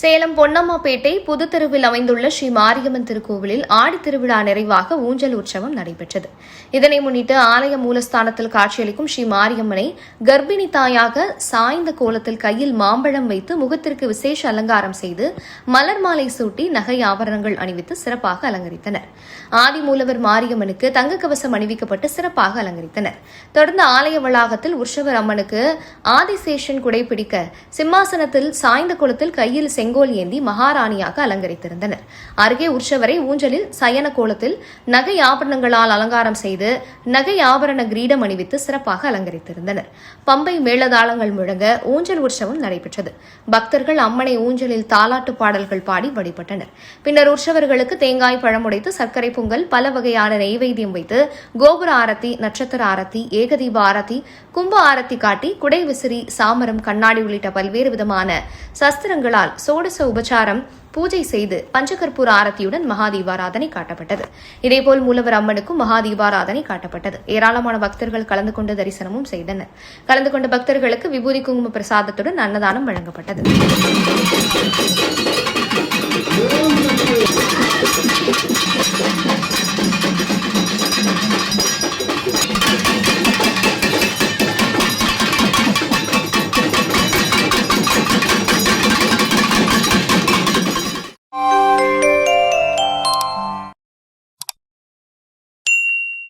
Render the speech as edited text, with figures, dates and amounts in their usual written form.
சேலம் பொன்னம்மாப்பேட்டை புதுத்தெருவில் அமைந்துள்ள ஸ்ரீ மாரியம்மன் திருக்கோவிலில் ஆடித்திருவிழா நிறைவாக ஊஞ்சல் உற்சவம் நடைபெற்றது. இதனை முன்னிட்டு ஆலய மூலஸ்தானத்தில் காட்சியளிக்கும் ஸ்ரீ மாரியம்மனை கர்ப்பிணி தாயாக சாய்ந்த கோலத்தில் கையில் மாம்பழம் வைத்து முகத்திற்கு விசேஷ அலங்காரம் செய்து மலர் மாலை சூட்டி நகை ஆபரணங்கள் அணிவித்து சிறப்பாக அலங்கரித்தனர். ஆதிமூலவர் மாரியம்மனுக்கு தங்க கவசம் அணிவிக்கப்பட்டு சிறப்பாக அலங்கரித்தனர். தொடர்ந்து ஆலய வளாகத்தில் உற்சவர் அம்மனுக்கு ஆதிசேஷன் குடைபிடிக்க சிம்மாசனத்தில் சாய்ந்த கோலத்தில் கையில் செங்கோல் ஏந்தி மகாராணியாக அலங்கரித்திருந்தனர். அருகே உற்சவரை ஊஞ்சலில் சயன கோலத்தில் நகை ஆபரணங்களால் அலங்காரம் செய்து நகை ஆபரண கிரீடம் அணிவித்து சிறப்பாக அலங்கரித்திருந்தனர். பம்பை மேளதாளங்கள் முழங்க ஊஞ்சல் உற்சவம் நடைபெற்றது. பக்தர்கள் அம்மனை ஊஞ்சலில் தாலாட்டு பாடல்கள் பாடி வழிபட்டனர். பின்னர் உற்சவர்களுக்கு தேங்காய் பழம் உடைத்து சர்க்கரை பொங்கல் பல வகையான நெய்வேத்தியம் வைத்து கோபுர ஆரத்தி, நட்சத்திர ஆரத்தி, ஏகதீப ஆரத்தி, கும்ப ஆரத்தி காட்டி குடை விசிறி, சாமரம், கண்ணாடி உள்ளிட்ட பல்வேறு விதமான சஸ்திரங்களால் சோடச உபச்சாரம் பூஜை செய்து பஞ்சகற்பூர ஆரத்தியுடன் மகாதீபாராதனை காட்டப்பட்டது. இதேபோல் மூலவர் அம்மனுக்கும் மகாதீபாராதனை காட்டப்பட்டது. ஏராளமான பக்தர்கள் கலந்து கொண்டு தரிசனமும் செய்தனர். கலந்து கொண்ட பக்தர்களுக்கு விபூதி குங்கும பிரசாதத்துடன் அன்னதானம் வழங்கப்பட்டது.